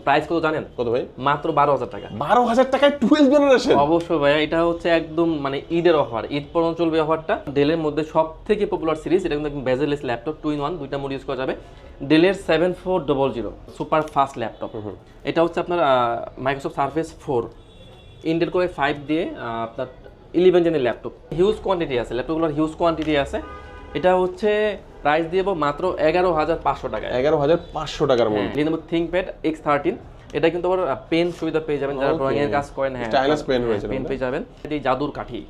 Price কত জানেন? কত ভাই? মাত্র 12,000 টাকা। 12,000 টাকায় 12 জেনারেশন? অবশ্যই ভাই, এটা হচ্ছে একদম মানে ঈদের অফার, ঈদ পর্যন্ত চলবে অফারটা। ডেলের মধ্যে সব থেকে পপুলার সিরিজ, এটা কিন্তু বেজেলেস ল্যাপটপ, 2-in-1 দুইটা মোড ইউজ করা যাবে। ডেলের 7400 সুপার ফাস্ট ল্যাপটপ। এটা হচ্ছে আপনার Microsoft surface 4 Intel core i5 দিয়ে আপনার 11 জেনের ল্যাপটপ। হিউজ কোয়ান্টিটি আছে, ল্যাপটপগুলোর হিউজ কোয়ান্টিটি আছে। এটা হচ্ছে প্রাইস দিয়ে মাত্র 11,500 টাকায়। 11,500 টাকার মধ্যে Lenovo ThinkPad X13, এটা কিন্তু আবার পেন সুবিধা পেয়ে যাবেন, যারা ড্রয়িং এর কাজ করেন। হ্যাঁ, স্টাইলাস পেন রয়েছে, পেন পেয়ে যাবেন। এই জাদুর কাঠি,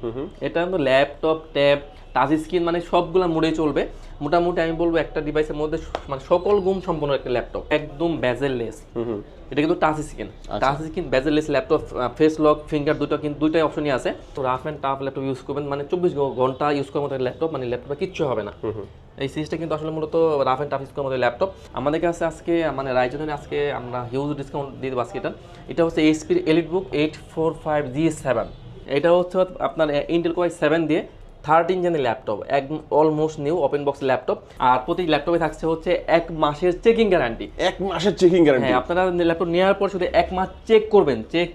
এটা কিন্তু ল্যাপটপ, ট্যাব, টাচ স্ক্রিন মানে সবগুলা মোডে চলবে। মোটামুটি আমি বলবো একটা ডিভাইসের মধ্যে মানে সকল গুণ সম্পন্ন একটা ল্যাপটপ, একদম বেজেললেস। এটা কিন্তু touch screen bezelless laptop, face lock, finger দুইটাই অপশনই আছে। তো rough and tough laptop use করবেন, মানে 24 ঘন্টা ইউজ করার মতো ল্যাপটপ, মানে ল্যাপটপে কিচ্ছু হবে না। এই সিরিজটা কিন্তু আসলে মূলত রাফ এন্ড টাফ ইউজ করার মতো ল্যাপটপ। আমাদের কাছে আজকে মানে রাইজনের আজকে আমরা হিউজ ডিসকাউন্ট দিয়ে দেবো আজকে। এটা হচ্ছে এইচপির এলিটবুক 845G7। এটা হচ্ছে আপনার ইন্টেল কোর i7 দিয়ে 13 জেনের ল্যাপটপ, একদম almost new open box laptop. আর প্রতি ল্যাপটপে থাকছে হচ্ছে 1 মাসের চেকিং গ্যারান্টি। 1 মাসের চেকিং গ্যারান্টি? হ্যাঁ, আপনারা ল্যাপটপ নেওয়ার পর শুধু 1 মাস চেক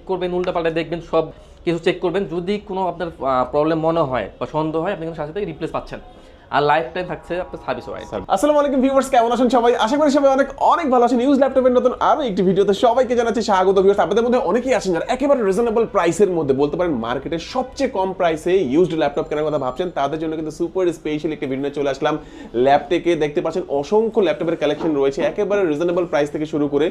করবেন, উল্টাপাল্টা দেখবেন, সব কিছু চেক করবেন। যদি কোনো আপনার প্রবলেম মনে হয় বা সন্দেহ হয়, আপনি কিন্তু সাথে সাথে রিপ্লেস পাচ্ছেন। আর লাইফ টাইম থাকছে আপনার সার্ভিস ওয়ারেন্টি। আসসালামু আলাইকুম ভিউয়ার্স, কেমন আছেন সবাই? আশা করি সবাই অনেক ভালো আছেন। নিউজ ল্যাপটপের নতুন আরো একটি ভিডিওতে সবাইকে জানাচ্ছি স্বাগত। ভিউয়ার্স, আপনাদের মধ্যে অনেকেই আছেন যারা একেবারে রিজনেবল প্রাইসের মধ্যে, বলতে পারেন মার্কেটের সবচেয়ে কম প্রাইসে ইউজড ল্যাপটপ কেনার কথা ভাবছেন। তাদের জন্য কিন্তু সুপার স্পেশাল একটি ভিডিও চলে আসলাম। ল্যাপটেকে দেখতে পাচ্ছেন অসংখ্য ল্যাপটপের কালেকশন রয়েছে, একেবারে রিজনেবল প্রাইস থেকে শুরু করে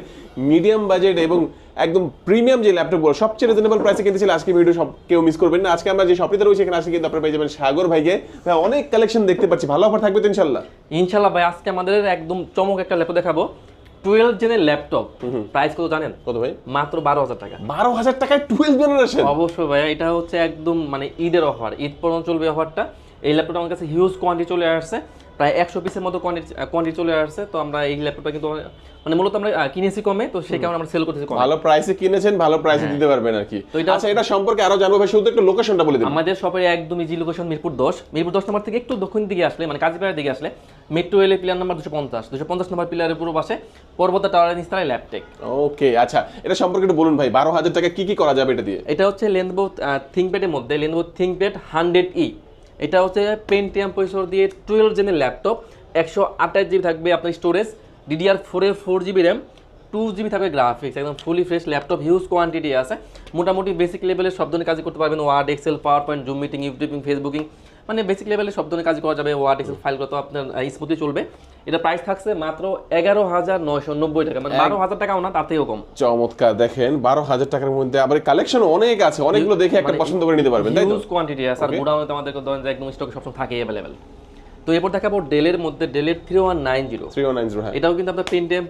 মিডিয়াম বাজেট এবং একদম প্রিমিয়াম যে ল্যাপটপগুলো সবচেয়ে রিজনেবল প্রাইসে কিনতে চাইলে আজকে ভিডিও সব কেউ মিস করবেন না। আজকে আমরা যে শপটিতে রয়েছে এখানে আসলে কিন্তু আপনারা পেয়ে যাবেন সাগর ভাইকে। ভাই, অনেক কালেকশন দেখতে পাচ্ছি, ভালো অফার থাকবে তো ইনশাআল্লাহ? ইনশাআল্লাহ ভাই, আজকে আমাদের একদম চমক একটা ল্যাপটপ দেখাবো। 12 জেনের ল্যাপটপ। প্রাইস কত জানেন? কত ভাই? মাত্র 12,000 টাকা। 12,000 টাকায় 12 জেনারেশন? অবশ্যই ভাই, এটা হচ্ছে একদম মানে ঈদের অফার, ঈদ পর্যন্ত চলবে অফারটা। এই ল্যাপটপটা আমার কাছে হিউজ কোয়ান্টিটি চলে আসছে, প্রায় 100 পিসের মতো কোয়ান্টিটি চলে আসছে। তো আমরা এই ল্যাপটপটা কিন্তু মানে মূলত আমরা কিনেছি কমে, তো সেই কারণে আমরা সেল করতেছি কমে। ভালো প্রাইসে কিনেছেন, ভালো প্রাইসে দিতে পারবেন আর কি। আচ্ছা, এটা সম্পর্কে আরো জানবো ভাই, শুধু একটু লোকেশনটা বলে দিন। আমাদের শপের একদম ইজি লোকেশন মিরপুর 10 নম্বর থেকে একটু দক্ষিণ দিকে আসলে, মানে কাজীপাড়ার দিকে আসলে মেট্রো রেলে পিলার নাম্বার 250 নম্বর পিলারের পুরো পাশে পর্বতা টাওয়ারের নিচতলায় ল্যাপটেক। ওকে, আচ্ছা, এটা সম্পর্কে একটু বলুন ভাই, 12,000 টাকা কি করা যাবে এটা দিয়ে? এটা হচ্ছে Lenovo ThinkPad এর মধ্যে Lenovo ThinkPad 100E। এটা হচ্ছে পেন্টিয়াম প্রসেসর দিয়ে 12 জেনের ল্যাপটপ, 128 জিবি থাকবে আপনার স্টোরেজ, DDR4 এর 4 জিবি র্যাম, 2 জিবি থাকবে গ্রাফিক্স, একদম fully fresh laptop, huge quantity আছে। মোটামুটি বেসিক লেভেলের সব ধরনের কাজ করতে পারবেন, word, excel, power point, zoom meeting, YouTubing, Facebooking, মানে বেসিক লেভেলের সব ধরনের কাজ করা যাবে। ওয়ার্ড, এক্সেল ফাইলগুলো তো আপনার স্মুথলি চলবে। এটা প্রাইস থাকছে মাত্র 11,990 টাকা, মানে 12,000 টাকাও না, তার থেকেও কম। চমৎকার, দেখেন 12,000 টাকার মধ্যে আবার কালেকশন অনেক আছে, অনেকগুলো দেখে একটা পছন্দ করে নিতে পারবেন, তাই তো? হিউজ কোয়ান্টিটি আছে, আর গোডাউনে আমাদের ধরেন যে একদম স্টক সবসময় থাকে अवेलेबल। তো এরপর দেখাবো ডেলের মধ্যে ডেলের 3190। হ্যাঁ, এটাও কিন্তু আপনার পেন্টিয়াম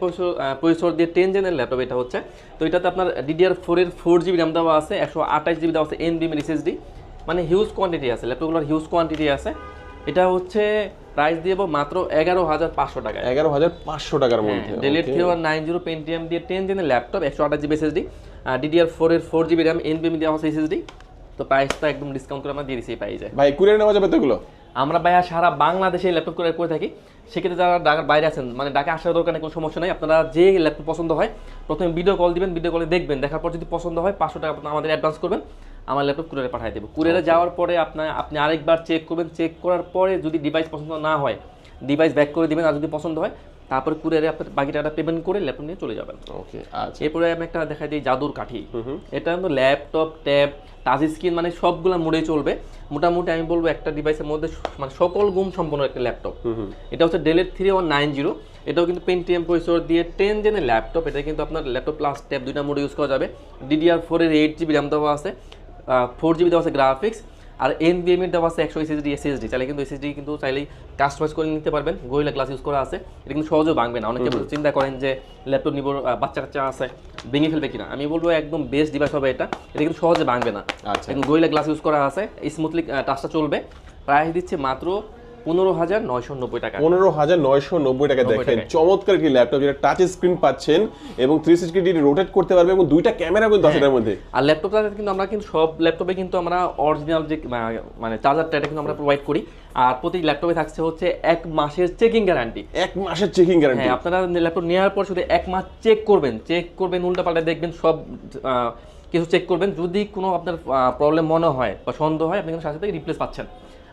প্রসেসর দিয়ে 10 জেনের ল্যাপটপ এটা হচ্ছে। তো এটাতে আপনার DDR4 এর 4 জিবি র্যাম দেওয়া আছে, 128 জিবি দেওয়া আছে NVMe SSD, মানে হিউজ কোয়ান্টিটি আছে, ল্যাপটপগুলোর হিউজ কোয়ান্টিটি আছে। এটা হচ্ছে প্রাইস দিয়ে মাত্র 11,500 টাকা। 11,500 টাকার মধ্যে ডেলের 3190 পেন্টিয়াম দিয়ে 10 জেনের ল্যাপটপ, 128 জিবি SSD, DDR4 এর 4 জিবি র্যাম, NVMe দেওয়া আছে SSD। তো প্রাইসটা একদম ডিসকাউন্ট করে আমরা দিয়ে দিছি পাই যায়। ভাই, কুরিয়ার নেওয়া যাবে তো এগুলো? আমরা ভাইয়া সারা বাংলাদেশে ল্যাপটপ করে থাকি। সেক্ষেত্রে যারা ঢাকার বাইরে আছেন, মানে ঢাকা আসার দরকার নেই, কোনো সমস্যা নাই। আপনারা যে ল্যাপটপ পছন্দ হয় প্রথমে ভিডিও কল দিবেন, ভিডিও কলে দেখবেন, দেখার পর যদি পছন্দ হয় 500 টাকা আমাদের অ্যাডভান্স করবেন, আমার ল্যাপটপ কুরিয়ারে পাঠিয়ে দেবো। কুরিয়ারে যাওয়ার পরে আপনি আরেকবার চেক করবেন, চেক করার পরে যদি ডিভাইস পছন্দ না হয় ডিভাইস ব্যাক করে দিবেন, আর যদি পছন্দ হয় তারপরে কুরিয়ারে আপনার বাকি টাকাটা পেমেন্ট করে ল্যাপটপ নিয়ে চলে যাবেন। ওকে, আচ্ছা। এরপরে আমি একটা দেখাই দিই জাদুর কাঠি। এটা কিন্তু ল্যাপটপ, ট্যাব, টাচ স্ক্রিন মানে সবগুলা মোডে চলবে। মোটামুটি আমি বলবো একটা ডিভাইসের মধ্যে মানে সকল গুণ সম্পন্ন একটা ল্যাপটপ। এটা হচ্ছে ডেলের 3190। এটাও কিন্তু পেন্টিয়াম প্রসেসর দিয়ে 10 জেনের ল্যাপটপ। এটা কিন্তু আপনার ল্যাপটপ প্লাস ট্যাব দুইটা মোডে ইউজ করা যাবে। DDR4 এর 8 জিবি র্যাম দেওয়া আছে, 4 জিবি দেওয়া আছে গ্রাফিক্স, আর NVMe দেওয়া আছে 100 SSD। চাইলে কিন্তু SSD কিন্তু চাইলেই কাস্টমাইজ করে নিতে পারবেন। গোরিলা গ্লাস ইউজ করা আছে, এটা কিন্তু সহজে ভাঙবে না। অনেকে চিন্তা করেন যে ল্যাপটপ নিব, বাচ্চা কাচ্চা আছে, ভেঙে ফেলবে কিনা। আমি বলবো একদম বেস্ট ডিভাইস হবে এটা কিন্তু সহজে ভাঙবে না। আচ্ছা, গোরিলা গ্লাস ইউজ করা আছে, স্মুথলি টাচটা চলবে। প্রাইস দিচ্ছে মাত্র 15,990 টাকা। 15,990 টাকা। দেখেন চমৎকার কি ল্যাপটপ, যেটা টাচ স্ক্রিন পাচ্ছেন এবং 360 ডিগ্রি রোটেট করতে পারবে এবং দুইটা ক্যামেরা কিন্তু আছে এটার মধ্যে। আর ল্যাপটপটা কিন্তু আমরা কিন্তু সব ল্যাপটপে কিন্তু আমরা অরিজিনাল যে মানে চার্জারটা এটা কিন্তু আমরা প্রোভাইড করি। আর প্রতি ল্যাপটপে থাকছে হচ্ছে 1 মাসের চেকিং গ্যারান্টি। 1 মাসের চেকিং গ্যারান্টি। হ্যাঁ, আপনারা ল্যাপটপ নেওয়ার পর শুধু 1 মাস চেক করবেন উল্টাপাল্টা দেখবেন, সব কিছু চেক করবেন। যদি কোনো আপনার প্রবলেম মনে হয় বা সন্দেহ হয়, আপনি কিন্তু সাথে সাথে রিপ্লেস পাচ্ছেন।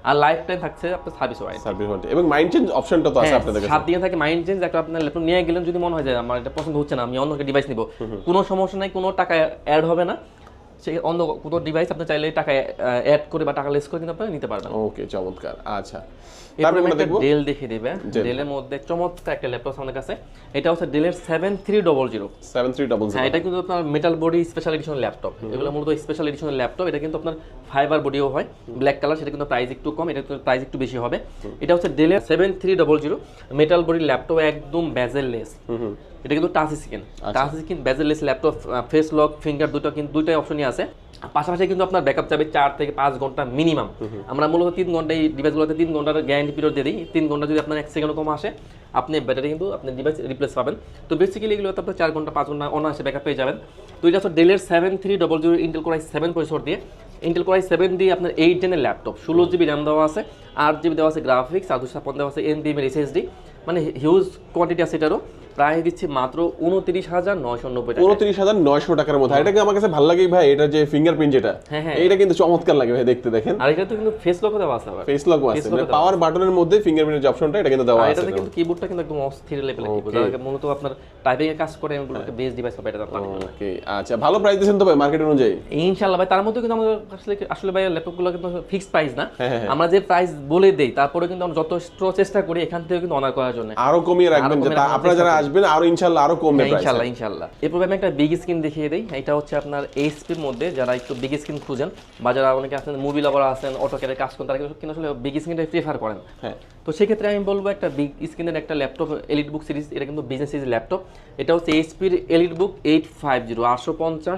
আর লাইফ টাইম থাকছে আপনার সার্ভিস ওয়ারেন্টি এবং মাইন্ড চেঞ্জ অপশনটা তো আছে আপনাদের কাছে। 7 দিন থাকে মাইন্ড চেঞ্জ। একটা আপনার ল্যাপটপ নিয়ে গেলেন, যদি মনে হয় যে আমার এটা পছন্দ হচ্ছে না, আমি অন্য একটা ডিভাইস নিব, কোনো সমস্যা নাই, কোনো টাকা অ্যাড হবে না। সেই অন্য কোনো ডিভাইস আপনি চাইলে টাকা অ্যাড করে বা টাকা লেস করে কিন্তু আপনি নিতে পারবেন। ওকে, চমৎকার। আচ্ছা, তারপরে আমরা দেখব ডেল দেখিয়ে দিবে। ডেলের মধ্যে চমৎকার একটা ল্যাপটপ আমাদের কাছে। এটা হচ্ছে ডেলের 7300। 7300। হ্যাঁ, এটা কিন্তু আপনার metal body special edition laptop. এগুলো মূলত স্পেশাল এডিশনের ল্যাপটপ। এটা কিন্তু আপনার ফাইবার বডিও হয়, ব্ল্যাক কালার, সেটা কিন্তু প্রাইস একটু কম, এটা কিন্তু প্রাইস একটু বেশি হবে। এটা হচ্ছে ডেলের 7300 মেটাল বডি ল্যাপটপ, একদম বেজেললেস। এটা কিন্তু touch screen bezelless laptop, face lock, finger দুইটাই অপশনই আছে। পাশাপাশি কিন্তু আপনার ব্যাকআপ যাবে 4 থেকে 5 ঘন্টা মিনিমাম। আমরা মূলত 3 ঘন্টা এই ডিভাইসগুলোতে 3 ঘন্টার গ্যারান্টি পিরিয়ড দিয়ে দিই। 3 ঘন্টা যদি আপনার 1 সেকেন্ডও কম আসে, আপনি ব্যাটারি কিন্তু আপনি ডিভাইস রিপ্লেস পাবেন। তো বেসিক্যালি এগুলোতে আপনার 4 ঘন্টা 5 ঘন্টা অনায়াসে ব্যাকআপ পেয়ে যাবেন। তো এটা হচ্ছে ডেলের 7300 ইন্টেল কোর i7 প্রসেসর দিয়ে। ইন্টেল কোর i7 দিয়ে আপনার 8 জেনের ল্যাপটপ, 16 জিবি র্যাম দেওয়া আছে, 8 জিবি দেওয়া আছে গ্রাফিক্স, আর 256 দেওয়া আছে NVMe এর SSD। মানে হিউজ কোয়ান্টিটি আছে এটারও। প্রায় দিচ্ছি মাত্র 29,990 টাকা। 29,900 টাকার মধ্যে। এটা কি আমার কাছে ভালো লাগে ভাই, এটা যে ফিঙ্গারপ্রিন্ট যেটা, এটা কিন্তু চমৎকার লাগে ভাই দেখতে। দেখেন, আর এটা তো কিন্তু ফেস লকও দেওয়া আছে। ফেস লকও আছে, মানে পাওয়ার বাটনের মধ্যে ফিঙ্গারপ্রিন্টের যে অপশনটা এটা কিন্তু দেওয়া আছে। এটাতে কিন্তু কিবোর্ডটা কিন্তু একদম অস্থির লেভেলের কিবোর্ড, যারা মূলত আপনার টাইপিং এর কাজ করে এগুলো বেস ডিভাইস হবে এটা আপনাদের। ওকে, আচ্ছা, ভালো প্রাইস দিবেন তো ভাই মার্কেট অনুযায়ী? ইনশাআল্লাহ ভাই। তার মধ্যে কিন্তু আমাদের আসলে ভাই ল্যাপটপগুলো কিন্তু ফিক্সড প্রাইস না। আমরা যে প্রাইস বলে দেই, তারপরে কিন্তু আমরা যথেষ্ট চেষ্টা করি এখান থেকে কিন্তু অনার করার জন্য আরো কমিয়ে রাখবেন, যে আপনারা যারা আসবেন আরো ইনশাআল্লাহ আরো কমবে প্রাইস। ইনশাআল্লাহ। এরপর আমি একটা বিগ স্ক্রিন দেখিয়ে দেই। এটা হচ্ছে আপনার HP এর মধ্যে যারা একটু বিগ স্ক্রিন খুঁজেন, বা যারা অনেকে আছেন মুভি লাভার আছেন, অটোক্যাডে কাজ করেন, তারা কিন্তু আসলে বিগ স্ক্রিনটাই প্রেফার করেন। তো সেক্ষেত্রে আমি বলবো একটা বিগ স্ক্রিনের একটা ল্যাপটপ, এলিটবুক সিরিজ। এটা কিন্তু বিজনেস সিরিজ ল্যাপটপ। এটা হচ্ছে HP এর এলিটবুক 850 850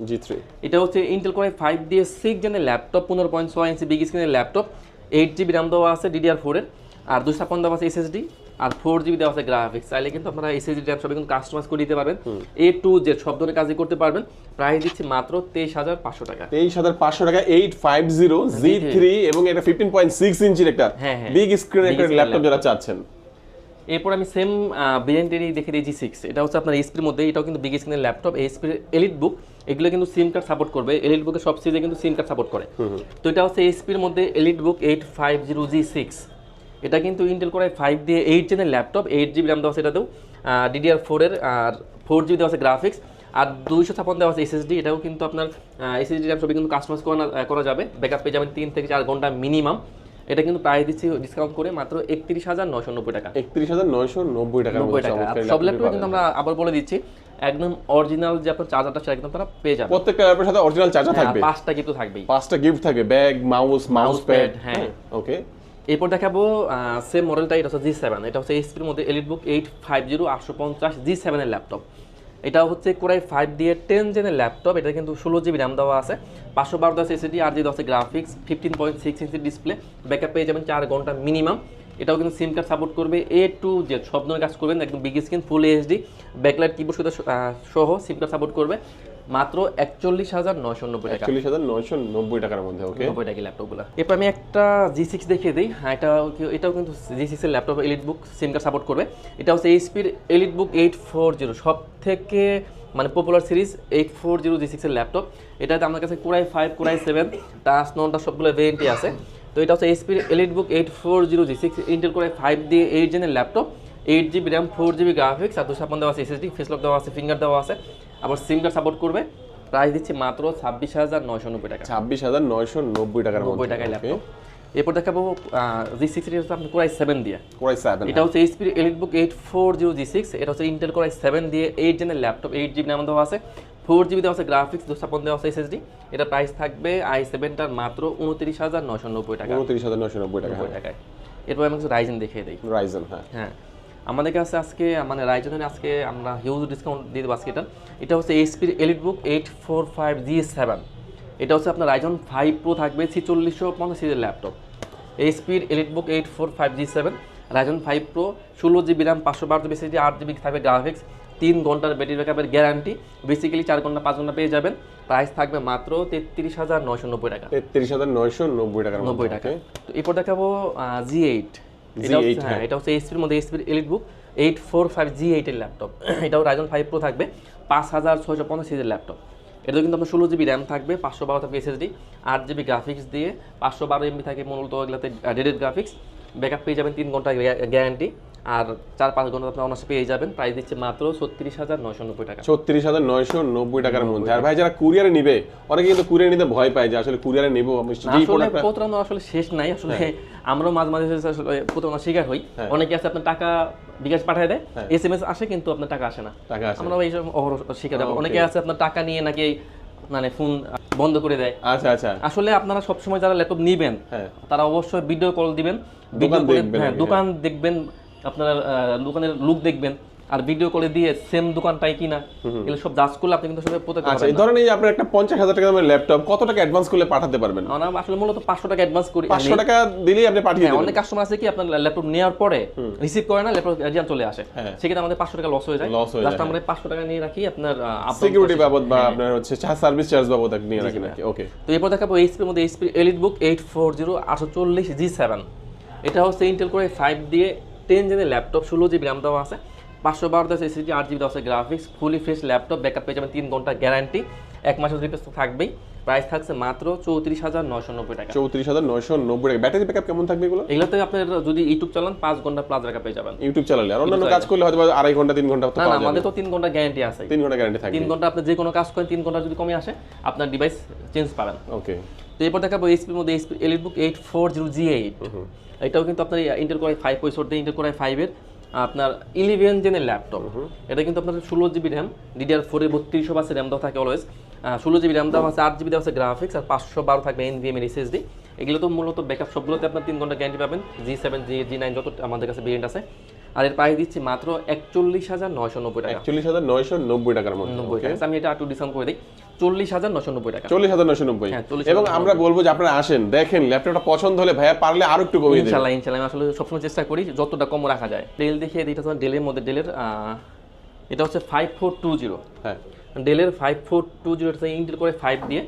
G3। এটা হচ্ছে ইন্টেল কোর i5 দিয়ে 6 জেনের ল্যাপটপ, 15.6 ইঞ্চি বিগ স্ক্রিনের ল্যাপটপ, 8 জিবি র্যাম দেওয়া আছে DDR4 এর, আর 256 দেওয়া আছে SSD, আর 4 জিবি দেওয়া আছে গ্রাফিক্স। চাইলে কিন্তু আপনারা SSD র্যাম সবই কিন্তু কাস্টমাইজ করে দিতে পারবেন। A to Z সব ধরনের কাজই করতে পারবেন। প্রাইস দিচ্ছি মাত্র 23,500 টাকা। 23,500 টাকা 850 G3 এবং এটা 15.6 ইঞ্চির একটা বিগ স্ক্রিন একটা ল্যাপটপ যারা চাচ্ছেন। এরপর আমি সেম ভেরিয়েন্টেরই দেখে দিই G6। এটা হচ্ছে আপনার HP এর মধ্যে, এটাও কিন্তু বিগ স্ক্রিনের ল্যাপটপ, HP এর এলিটবুক। এগুলো কিন্তু সিম কার্ড সাপোর্ট করবে, এলিটবুকের সব সিরিজে কিন্তু সিম কার্ড সাপোর্ট করে। তো এটা হচ্ছে HP এর মধ্যে এলিটবুক 850 G6। এটা কিন্তু ইন্টেল কোর i5 দিয়ে 8 জেনের ল্যাপটপ, 8 জিবি র্যাম দেওয়া আছে এটাতেও, DDR4 এর, আর 4 জিবি দেওয়া আছে গ্রাফিক্স, আর 256 দেওয়া আছে SSD। এটাও কিন্তু আপনার SSD র্যাম সবই কিন্তু কাস্টমাইজ করা যাবে। ব্যাকআপ পেয়ে যাবেন 3 থেকে 4 ঘন্টা মিনিমাম। এটা কিন্তু প্রাইস দিচ্ছি ডিসকাউন্ট করে মাত্র 31,990 টাকা। 31,990 টাকার মধ্যে সব ল্যাপটপে কিন্তু আমরা আবার বলে দিচ্ছি একদম অরিজিনাল যে আপনার চার্জারটা সেটা একদম তারা পেয়ে যাবে। প্রত্যেকটা ল্যাপটপের সাথে অরিজিনাল চার্জার থাকবে। 5টা গিফট থাকবেই। 5টা গিফট থাকবে, ব্যাগ, মাউস প্যাড। হ্যাঁ, ওকে। এরপর দেখাবো সেম মডেলটা, এটা হচ্ছে G7। এটা হচ্ছে HP এর মধ্যে এলিটবুক 850 850 G7 এর ল্যাপটপ। এটা হচ্ছে কোর i5 দিয়ে 10 জেনের ল্যাপটপ। এটা কিন্তু 16 জিবি র্যাম দেওয়া আছে, 512 দেওয়া আছে SSD, আর দেওয়া আছে গ্রাফিক্স, 15.6 ইঞ্চি ডিসপ্লে, ব্যাকআপ পেয়ে যাবেন 4 ঘন্টা মিনিমাম। এটাও কিন্তু সিম কার্ড সাপোর্ট করবে, A to Z সব ধরনের কাজ করবেন, একদম বিগ স্ক্রিন, ফুল HD, ব্যাকলাইট কিবোর্ড সহ সিম কার্ড সাপোর্ট করবে। মাত্র 41,990 টাকা। 41,990 টাকার মধ্যে। ওকে, 90 টাকা ল্যাপটপগুলো। এরপর আমি একটা G6 দেখিয়ে দিই। হ্যাঁ, এটাও কিন্তু G6 এর ল্যাপটপ, এলিটবুক, সিম কার্ড সাপোর্ট করবে। এটা হচ্ছে HP এর এলিটবুক 840, সব থেকে মানে পপুলার সিরিজ 840 G6 এর ল্যাপটপ। এটাতে আমার কাছে core i5 core i7 touch ননটা সবগুলো ভেরিয়েন্টই আছে। তো এটা হচ্ছে HP এর EliteBook 840 G6 Intel core i5 দিয়ে 8 জেনের laptop, 8 GB RAM, 4 GB graphics, আর 256 দেওয়া আছে SSD, ফেস লক দেওয়া আছে, ফিঙ্গার দেওয়া আছে, আবার সিম কার্ড সাপোর্ট করবে। প্রাইস দিচ্ছি মাত্র 26,990 টাকা। 26,990 টাকার মধ্যে। 90 টাকায় ল্যাপটপ। এরপর দেখাবো G6 এর হচ্ছে আপনার কোর i7 দিয়ে। কোর i7 এটা হচ্ছে HP এর এলিটবুক 840 G6। এটা হচ্ছে ইন্টেল কোর i7 দিয়ে 8 জেনের ল্যাপটপ, 8 জিবি র্যাম দেওয়া আছে, 4 জিবি দেওয়া আছে গ্রাফিক্স, 256 দেওয়া আছে SSD। এটা প্রাইস থাকবে i7টার মাত্র 29,990 টাকা। 29,990 টাকায়। এরপর আমি কিছু রাইজেন দেখিয়ে দিই। রাইজেন, হ্যাঁ, আমাদের কাছে আজকে মানে রাইজেনের আজকে আমরা হিউজ ডিসকাউন্ট দিয়ে দেবো আজকে। এটা হচ্ছে HP এর এলিটবুক 845 G7। এটা হচ্ছে আপনার রাইজন 5 Pro থাকবে, 4650 সিরিজের ল্যাপটপ। এইচপির EliteBook 845G7 Ryzen 5 Pro 16GB RAM 512GB SSD 8GB থাকবে গ্রাফিক্স 3 ঘন্টার ব্যাটারি ব্যাকআপের গ্যারান্টি বেসিক্যালি 4 ঘন্টা 5 ঘন্টা পেয়ে যাবেন প্রাইস থাকবে মাত্র 33,990 টাকা 33,990 টাকার 90 টাকা তো এরপর দেখাবো G8 এটা হচ্ছে এইচপির মধ্যে এইচপির এলিটবুক 845G8 এর ল্যাপটপ এটাও Ryzen 5 Pro থাকবে 5650 সিরিজের ল্যাপটপ এটা কিন্তু আপনার 16GB RAM থাকবে 512 থাকবে SSD 8GB গ্রাফিক্স দিয়ে 512 MB থাকে মূলত এগুলোতে ডেডিকেটেড গ্রাফিক্স ব্যাকআপ পেয়ে যাবেন 3 ঘন্টা গ্যারান্টি আর 4-5 ঘন্টা আপনি অনার্সে পেয়ে যাবেন প্রাইস দিচ্ছে মাত্র 36,990 টাকা 36,990 টাকার মধ্যে আর ভাই যারা কুরিয়ারে নিবে অনেকে কিন্তু কুরিয়ারে নিতে ভয় পায় যে আসলে কুরিয়ারে নিব আমি যেই প্রোডাক্ট প্রতারণা আসলে শেষ নাই আসলে আমরাও মাঝে মাঝে আসলে প্রতারণার শিকার হই অনেকে আছে আপনার টাকা বিকাশ পাঠিয়ে দেয় SMS আসে কিন্তু আপনার টাকা আসে না আমরা এইসব শিকার অনেকে আছে আপনার টাকা নিয়ে নাকি মানে ফোন বন্ধ করে দেয় আচ্ছা আচ্ছা আসলে আপনারা সবসময় যারা ল্যাপটপ নিবেন তারা অবশ্যই ভিডিও কল দিবেন দোকান দেখবেন আপনারা দোকানের লুক দেখবেন আর ভিডিও কলে দিয়ে সেম দোকানটাই কিনা এগুলো সব জাজ করলে আপনি কিন্তু আসলে প্রত্যেক আচ্ছা এই ধরেন এই যে আপনার একটা 50,000 টাকা দামের ল্যাপটপ কত টাকা অ্যাডভান্স করলে পাঠাতে পারবেন আমরা আসলে মূলত 500 টাকা অ্যাডভান্স করি 500 টাকা দিলেই আপনি পাঠিয়ে দেবেন অনেক কাস্টমার আছে কি আপনার ল্যাপটপ নেওয়ার পরে রিসিভ করে না ল্যাপটপ রিটার্ন চলে আসে সেক্ষেত্রে আমাদের 500 টাকা লস হয়ে যায় জাস্ট আমরা 500 টাকা নিয়ে রাখি আপনার সিকিউরিটি বাবদ বা আপনার হচ্ছে সার্ভিস চার্জ বাবদ নিয়ে রাখি নাকি ওকে তো এরপর দেখাবো এইচপি এর মধ্যে এইচপি এলিটবুক 840 এটা হচ্ছে ইন্টেল কোর 5 দিয়ে 10 জেনের ল্যাপটপ 16GB RAM দেওয়া আছে 512 SSD 8GB দেওয়া আছে graphics fully fresh laptop backup পেয়ে যাবেন 3 ঘন্টা গ্যারান্টি 1 মাসের রিপ্লেস তো থাকবেই প্রাইস থাকছে মাত্র 34,990 টাকা 34,990 টাকা ব্যাটারি ব্যাকআপ কেমন থাকবে এগুলো এগুলোতে আপনার যদি ইউটিউব চালান 5 ঘন্টা প্লাস ব্যাকআপ পেয়ে যাবেন ইউটিউব চালালে আর অন্যান্য কাজ করলে হয়তো 2.5 ঘন্টা 3 ঘন্টা তো পাওয়া যাবে আমাদের তো 3 ঘন্টা গ্যারান্টি আছে 3 ঘন্টা গ্যারান্টি থাকে 3 ঘন্টা আপনি যে কোনো কাজ করেন 3 ঘন্টা যদি কমে আসে আপনার ডিভাইস চেঞ্জ পাবেন ওকে তো এরপর দেখাবো এইচপির মধ্যে এইচপি এলিটবুক 840G8 এটাও কিন্তু আপনার ইন্টেল কোর 5 প্রসেসর দিয়ে ইন্টেল কোর 5 এর আপনার 11 জেনের ল্যাপটপ এটা কিন্তু আপনার 16GB RAM DDR4 এর 3200 RAM দেওয়া থাকে অলওয়েজ 16GB RAM দেওয়া আছে 8GB দেওয়া আছে গ্রাফিক্স আর 512 থাকবে NVMe এর SSD এগুলো তো মূলত ব্যাকআপ সবগুলোতে আপনার 3 ঘন্টা গ্যারান্টি পাবেন G7 G9 যত আমাদের কাছে ভেরিয়েন্ট আছে আর এর প্রাইস দিচ্ছি মাত্র 41,990 টাকা 41,990 টাকার মধ্যে 90 টাকা আমি এটা একটু ডিসকাউন্ট করে দিই 40,990 টাকা 40,990 এবং আমরা বলবো যে আপনারা আসেন দেখেন ল্যাপটপটা পছন্দ হলে ভাইয়া পারলে আরো একটু কমিয়ে দিন ইনশাআল্লাহ আমি আসলে সবসময় চেষ্টা করি যতটা কম রাখা যায় ডেল দেখিয়ে দিই এটা হচ্ছে ডেলের মধ্যে ডেলের এটা হচ্ছে 5420 হ্যাঁ ডেলের 5420 এটা ইন্টেল কোর 5 দিয়ে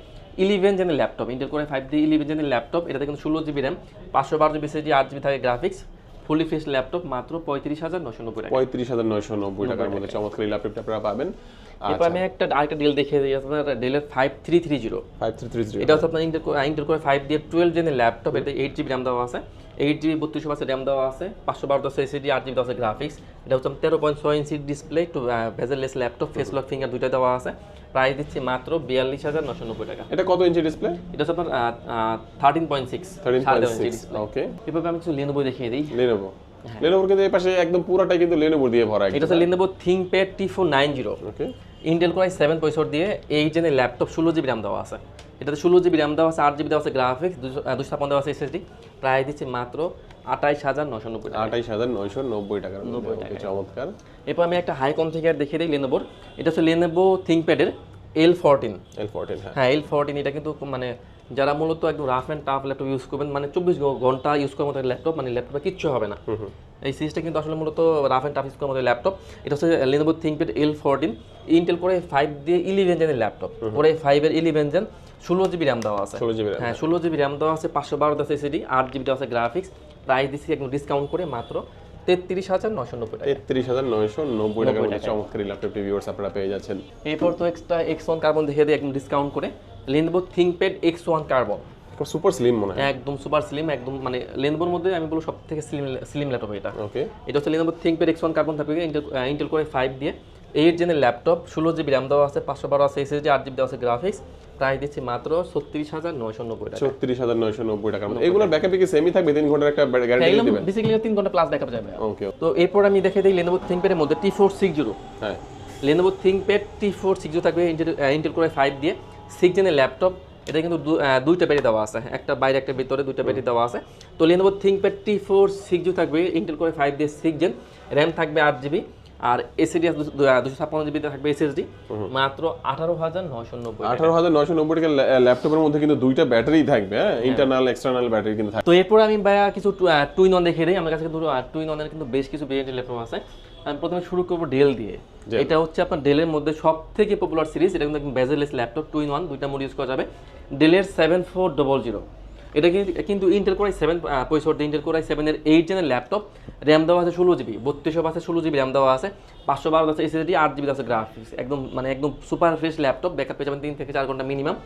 11 জেনের ল্যাপটপ ইন্টেল কোর 5 দিয়ে 11 জেনের ল্যাপটপ এটাতে কিন্তু 16GB RAM 512GB SSD 8GB থাকে গ্রাফিক্স ফুলি ফ্রেশ ল্যাপটপ মাত্র 35,990 টাকা 35,990 টাকার মধ্যে চমৎকার এই ল্যাপটপটা আপনারা পাবেন এরপর আমি আরেকটা ডেল দেখিয়ে দিই আপনার ডেলের 5330 এটা হচ্ছে আপনার ইন্টেল কোর 5 দিয়ে 12 জেনের ল্যাপটপ এতে 8GB RAM দেওয়া আছে 8GB 3200 RAM দেওয়া আছে 512 SSD 8GB দেওয়া আছে গ্রাফিক্স এটা হচ্ছে 13.6 inch display two bezelless laptop face lock finger দুইটা দেওয়া আছে প্রাইস দিচ্ছি মাত্র 42,990 টাকা এটা কত ইঞ্চি ডিসপ্লে এটা হচ্ছে আপনার 13.6 ওকে এভাবে আমি কিছু Lenovo দেখিয়ে দিই Lenovo কিন্তু এই পাশে একদম পুরোটাই কিন্তু Lenovo দিয়ে ভরা এটা হচ্ছে Lenovo ThinkPad T490 ওকে ইন্টেল কোর 7 প্রসেসর দিয়ে 8 জেনের ল্যাপটপ 16GB RAM দেওয়া আছে এটাতে 16GB RAM দেওয়া আছে 8GB দেওয়া আছে গ্রাফিক্স 256 দেওয়া আছে SSD প্রাইস দিচ্ছি মাত্র 28,990 টাকা 28,990 টাকার মধ্যে চমৎকার এরপর আমি একটা হাই কনফিগার দেখিয়ে দিই Lenovo এটা হচ্ছে Lenovo ThinkPad এর L14 হ্যাঁ L14 এটা কিন্তু মানে যারা মূলত একদম rough and tough laptop use করবেন মানে 24 ঘন্টা ইউজ করার মতো ল্যাপটপ মানে ল্যাপটপে কিচ্ছু হবে না এই সিরিজটা কিন্তু আসলে মূলত রাফ এন্ড টাফ ইউজ করার মতো ল্যাপটপ এটা হচ্ছে Lenovo ThinkPad L14 Intel core 5 দিয়ে 11 জেনের ল্যাপটপ কোর 5 এর 11 জেন 16GB RAM দেওয়া আছে হ্যাঁ 16GB RAM দেওয়া আছে 512 SSD 8GB দেওয়া আছে গ্রাফিক্স প্রাইস দিচ্ছি একদম ডিসকাউন্ট করে মাত্র 33,990 টাকা 33,990 টাকার মধ্যে চমৎকার ল্যাপটপটি ভিউয়ার্স আপনারা পেয়ে যাচ্ছেন এরপর তো এক্সট্রা X1 কার্বন দেখিয়ে দিই একদম ডিসকাউন্ট করে Lenovo ThinkPad X1 carbon super slim মনে হয় একদম সুপার স্লিম একদম মানে Lenovoর মধ্যে আমি বলবো সবথেকে স্লিম ল্যাপটপ এটা ওকে এটা হচ্ছে Lenovo ThinkPad X1 কার্বন থাকবে ইন্টেল কোর 5 দিয়ে 8 জেনের ল্যাপটপ 16GB RAM দেওয়া আছে 512 আছে SSD 8GB দেওয়া আছে গ্রাফিক্স প্রাইস দিচ্ছি মাত্র 36,990 টাকা 36,990 টাকা এগুলোর ব্যাকআপ কি সেমই থাকবে 3 ঘন্টার একটা গ্যারান্টি দিবেন বেসিক্যালি 3 ঘন্টা প্লাস ব্যাকআপ যাবে ওকে তো এরপর আমি দেখাই দিই Lenovo ThinkPad এর মধ্যে T460 হ্যাঁ Lenovo ThinkPad T460 থাকবে ইন্টেল কোর 5 দিয়ে 6 জেনের ল্যাপটপ এটা কিন্তু দুইটা ব্যাটারি দেওয়া আছে একটা বাইরে একটা ভিতরে দুইটা ব্যাটারি দেওয়া আছে তো Lenovo ThinkPad T460 থাকবে ইন্টেল কোর 5 দিয়ে 6 জেন RAM থাকবে 8GB আর এসএসডি 256 জিবি থাকবে এসএসডি, মাত্র 18,990 টাকা। 18,990 টাকা ল্যাপটপের মধ্যে কিন্তু দুইটা ব্যাটারি থাকবে, হ্যাঁ, ইন্টারনাল এক্সটার্নাল ব্যাটারি কিন্তু থাকবে। তো এরপর আমি ভাইয়া কিছু টুইন অন দেখিয়ে দিই। আমার কাছে কিন্তু টুইন অনের কিন্তু বেশ কিছু ভেরিয়েন্টের ল্যাপটপ আছে। আমি প্রথমে শুরু করবো ডেল দিয়ে। এটা হচ্ছে আপনার ডেলের মধ্যে সব থেকে পপুলার সিরিজ। এটা কিন্তু বেজেলেস ল্যাপটপ, টুইন ওয়ান, দুইটা মোড ইউজ করা যাবে। ডেলের 7400, এটা কিন্তু ইন্টেল কোরাই 7 65, ইন্টেল কোরাই 7 এর 8 জেনের ল্যাপটপ। র্যাম দেওয়া আছে 16 জিবি, 3200 আছে, 16 জিবি র্যাম দেওয়া আছে, 512 আছে এসএসডি, 8 জিবি আছে গ্রাফিক্স। একদম সুপার ফ্রেশ ল্যাপটপ, ব্যাকআপ পেয়ে যাবেন 3 থেকে 4 ঘন্টা minimum.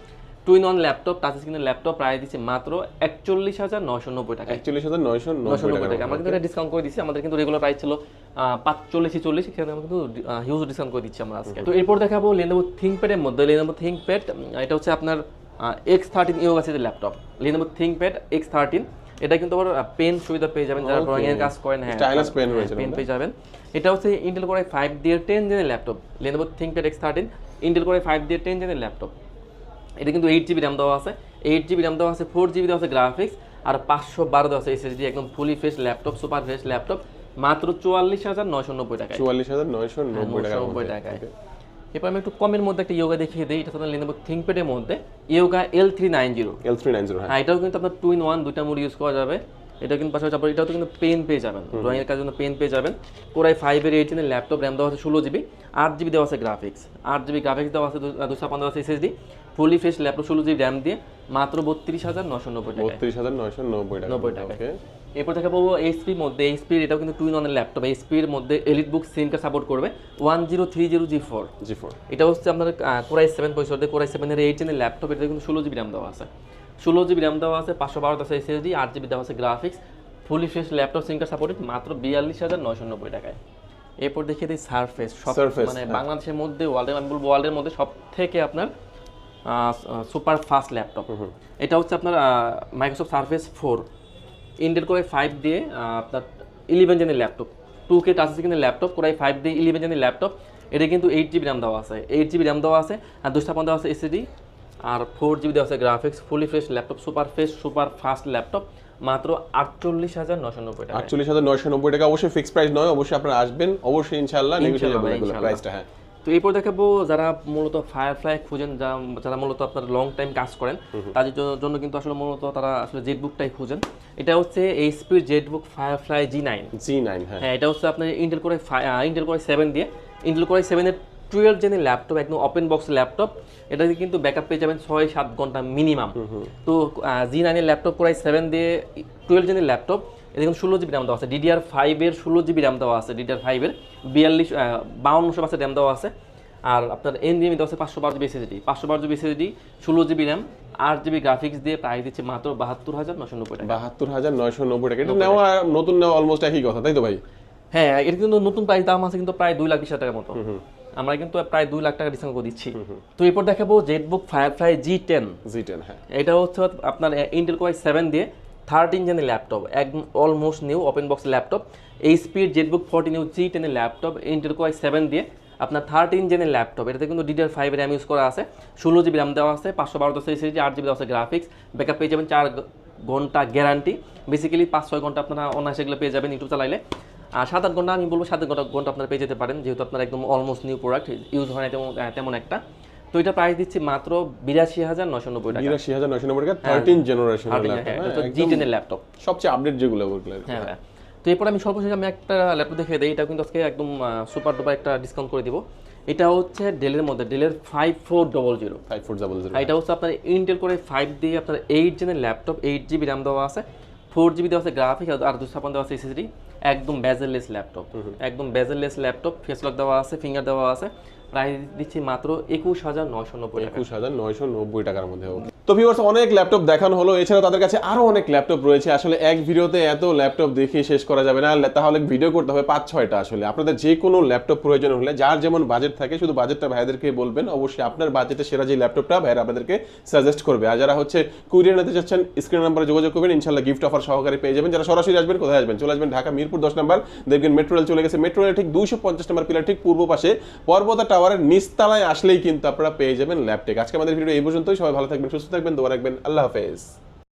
Twin on laptop, touch স্ক্রিনের ল্যাপটপ, প্রাইস দিচ্ছে মাত্র 41,990 টাকা। 41,990 টাকা। আমরা কিন্তু এটা ডিসকাউন্ট করে দিচ্ছি। আমাদের কিন্তু রেগুলার প্রাইস ছিল 45-40, সেখানে আমরা কিন্তু হিউজ ডিসকাউন্ট করে দিচ্ছি আমরা আজকে। তো এরপর দেখাবো Lenovo ThinkPad এর মধ্যে। Lenovo ThinkPad, এটা হচ্ছে আপনার X13 ইয়োগা সিরিজের ল্যাপটপ। Lenovo ThinkPad X13, এটা কিন্তু আবার পেন সুবিধা পেয়ে যাবেন যারা ড্রয়িং এর কাজ করেন। হ্যাঁ, স্টাইলাস পেন রয়েছে, পেন পেয়ে যাবেন। এটা হচ্ছে ইন্টেল কোর i5 দিয়ে 10 জেনের laptop. Lenovo ThinkPad X13 Intel core i5 দিয়ে 10 জেনের ল্যাপটপ। এটা কিন্তু 8 জিবি র্যাম দেওয়া আছে, 8 জিবি র্যাম দেওয়া আছে, 4 জিবি দেওয়া আছে গ্রাফিক্স, আর 512 দেওয়া আছে এসএসডি। একদম fully fresh laptop, super fresh laptop, মাত্র 44,990 টাকায়। 44,990 টাকায়। এরপর আমি একটু কমের মধ্যে একটা ইয়োগা দেখিয়ে দিই। এটা আপনার Lenovo ThinkPad এর মধ্যে ইয়োগা L390। হ্যাঁ, এটাও কিন্তু আপনার 2-in-1 দুইটা মোড ইউজ করা যাবে। এটা কিন্তু পাশাপাশি আপনার এটাও কিন্তু পেন পেয়ে যাবেন, ড্রয়িং এর কাজের জন্য পেন পেয়ে যাবেন। কোরাই 5 এর 8 জেনের ল্যাপটপ, র্যাম দেওয়া আছে 16 জিবি, 8 জিবি দেওয়া আছে গ্রাফিক্স, 8 জিবি গ্রাফিক্স দেওয়া আছে, 256 দেওয়া আছে SSD, fully fresh laptop, 16 GB RAM দিয়ে মাত্র 32,990 টাকা। 32,990 টাকা। ওকে। এরপর দেখা পাবো এইচপির মধ্যে। এইচপির এটাও কিন্তু টুইন অনের ল্যাপটপ। এইচপির মধ্যে এলিটবুক সিম কার্ড সাপোর্ট করবে 1030G4। এটা হচ্ছে আপনার কোরাই 7 65, কোরাই 7 এর 8 জেনের ল্যাপটপ। এটা কিন্তু 16 জিবি র্যাম দেওয়া আছে, 16 জিবি র্যাম দেওয়া আছে, 512 আছে এসএসডি, 8 জিবি দেওয়া আছে graphics, fully fresh laptop, SIM card supported, মাত্র 42,990 টাকায়। এরপর দেখিয়ে দিই সারফেস। মানে বাংলাদেশের মধ্যে ওয়ার্ল্ডের মধ্যে সব থেকে আপনার সুপার ফাস্ট ল্যাপটপ। এটা হচ্ছে আপনার মাইক্রোসফট সারফেস 4, ইন্টেল কোরাই 5 দিয়ে আপনার 11 জেনের ল্যাপটপ, 2K টাচ স্ক্রিনের ল্যাপটপ, কোরাই 5 দিয়ে 11 জেনের ল্যাপটপ। এটা কিন্তু 8 জিবি র্যাম দেওয়া আছে, 8 জিবি র্যাম দেওয়া আছে, আর 256 দেওয়া আছে এসএসডি, আর 4 জিবি দেওয়া আছে graphics, fully fresh laptop, super fresh super fast laptop, মাত্র 48,990 টাকা। 48,990 টাকা। অবশ্যই ফিক্সড প্রাইস নয়, অবশ্যই আপনারা আসবেন, অবশ্যই ইনশাআল্লাহ নেগোশিয়েবল হবে প্রাইসটা। হ্যাঁ, তো এরপর দেখাবো যারা মূলত ফায়ারফ্লাই খুঁজেন, যারা মূলত আপনার লং টাইম কাজ করেন, তাদের জন্য কিন্তু আসলে মূলত তারা আসলে জেটবুকটাই খুঁজেন। এটা হচ্ছে এইচপির জেটবুক ফায়ারফ্লাই G9। হ্যাঁ, এটা হচ্ছে আপনার ইন্টেল কোরাই 7 দিয়ে, ইন্টেল কোরাই 7 এর 12 জেনের ল্যাপটপ, একদম ওপেন বক্স ল্যাপটপ। এটাতে কিন্তু ব্যাকআপ পেয়ে যাবেন 6-7 ঘন্টা মিনিমাম। তো G9 এর ল্যাপটপ কোরাই 7 দিয়ে 12 জেনের ল্যাপটপ। এটা কিন্তু 16 জিবি র্যাম দেওয়া আছে, DDR5 এর 16 জিবি র্যাম দেওয়া আছে, DDR5 এর 5200 র্যাম দেওয়া আছে, আর আপনার NVMe দেওয়া আছে 512 GB SSD, 512 GB SSD, 16 GB RAM, 8 GB graphics দিয়ে প্রাইস দিচ্ছে মাত্র 72,990 টাকা। 72,990 টাকা। এটা নেওয়া নতুন নেওয়া অলমোস্ট একই কথা, তাই তো ভাই? হ্যাঁ, এটা কিন্তু নতুন প্রাইস দাম আছে কিন্তু প্রায় 2,20,000 টাকার মতো। আমরা কিন্তু প্রায় 2 লাখ টাকা ডিসকাউন্ট করে দিচ্ছি। তো এরপর দেখাবো জেটবুক ফায়ারফ্লাই G10। হ্যাঁ, এটা হচ্ছে আপনার ইন্টেল কোরাই 7 দিয়ে 13 জেনের ল্যাপটপ, একদম almost new open box laptop. এইচপির জেটবুক 40 নিউ G10 এর ল্যাপটপ, ইন্টেল কোরাই 7 দিয়ে আপনার 13 জেনের ল্যাপটপ। এটাতে কিন্তু DDR5 র্যাম ইউজ করা আছে, 16 জিবি র্যাম দেওয়া আছে, 512 এসএসডি, 8 জিবি দেওয়া আছে গ্রাফিক্স, ব্যাকআপ পেয়ে যাবেন 4 ঘন্টা গ্যারান্টি। বেসিক্যালি 5-6 ঘন্টা আপনারা অনায়াসে এগুলো পেয়ে যাবেন ইউটিউব চালাইলে। আর 7-8 ঘন্টা, আমি বলবো 7 ঘন্টা আপনারা পেয়ে যেতে পারেন, যেহেতু আপনার একদম অলমোস্ট নিউ প্রোডাক্ট, ইউজ হয় না তেমন একটা। তো এটা প্রাইস দিচ্ছি মাত্র 82,990 টাকা। 82,990 টাকা। 13 জেনারেশনের ল্যাপটপ, G10 এর ল্যাপটপ, সবচেয়ে আপডেট যেগুলো ওগুলো। হ্যাঁ। তো এরপর আমি সর্বশেষ একটা ল্যাপটপ দেখিয়ে দিই। এটা কিন্তু আজকে একদম সুপার ডুপার একটা ডিসকাউন্ট করে দিব। এটা হচ্ছে ডেলের মধ্যে, ডেলের 5400। এটা হচ্ছে আপনার ইন্টেল কোরাই 5 দিয়ে আপনার 8 জেনের ল্যাপটপ, 8 জিবি র্যাম দেওয়া আছে, 4 জিবি দেওয়া আছে গ্রাফিক্স, আর 256 দেওয়া আছে এসএসডি। একদম বেজেললেস ল্যাপটপ, ফেস লক দেওয়া আছে, ফিঙ্গার দেওয়া আছে। প্রাইস দিচ্ছি মাত্র 21,990 টাকা। 21,990 টাকার মধ্যে। তো ভিউয়ার্স, অনেক ল্যাপটপ দেখানো হলো, এছাড়া তাদের কাছে আরো অনেক ল্যাপটপ রয়েছে। আসলে এক ভিডিওতে এত ল্যাপটপ দেখিয়ে শেষ করা যাবে না, তাহলে ভিডিও করতে হবে 5-6টা। আসলে আপনাদের যে কোনো ল্যাপটপ প্রয়োজন হলে, যার যেমন বাজেট থাকে, শুধু বাজেটটা ভাইদেরকে বলবেন, অবশ্যই আপনার বাজেটে সেরা যে ল্যাপটপটা ভাইরা আপনাদেরকে সাজেস্ট করবে। আর যারা হচ্ছে কুরিয়ার নিতে চাচ্ছেন, স্ক্রিন নাম্বারে যোগাযোগ করবেন, ইনশাআল্লাহ গিফট অফার সহকারে পেয়ে যাবেন। যারা সরাসরি আসবেন, কোথায় আসবেন? চলে আসবেন ঢাকা মিরপুর 10 নম্বর, দেখবেন মেট্রো রেল চলে গেছে। মেট্রো রেল ঠিক 250 নম্বর পিলার ঠিক পূর্ব পাশে পর্বতা টাওয়ারের নিচতলায় আসলেই কিন্তু আপনারা পেয়ে যাবেন ল্যাপটেক। আজকে আমাদের ভিডিও এই পর্যন্তই। সবাই ভালো থাকবেন, সুস্থ থাকবেন, দোয়া রাখবেন। আল্লাহ হাফেজ।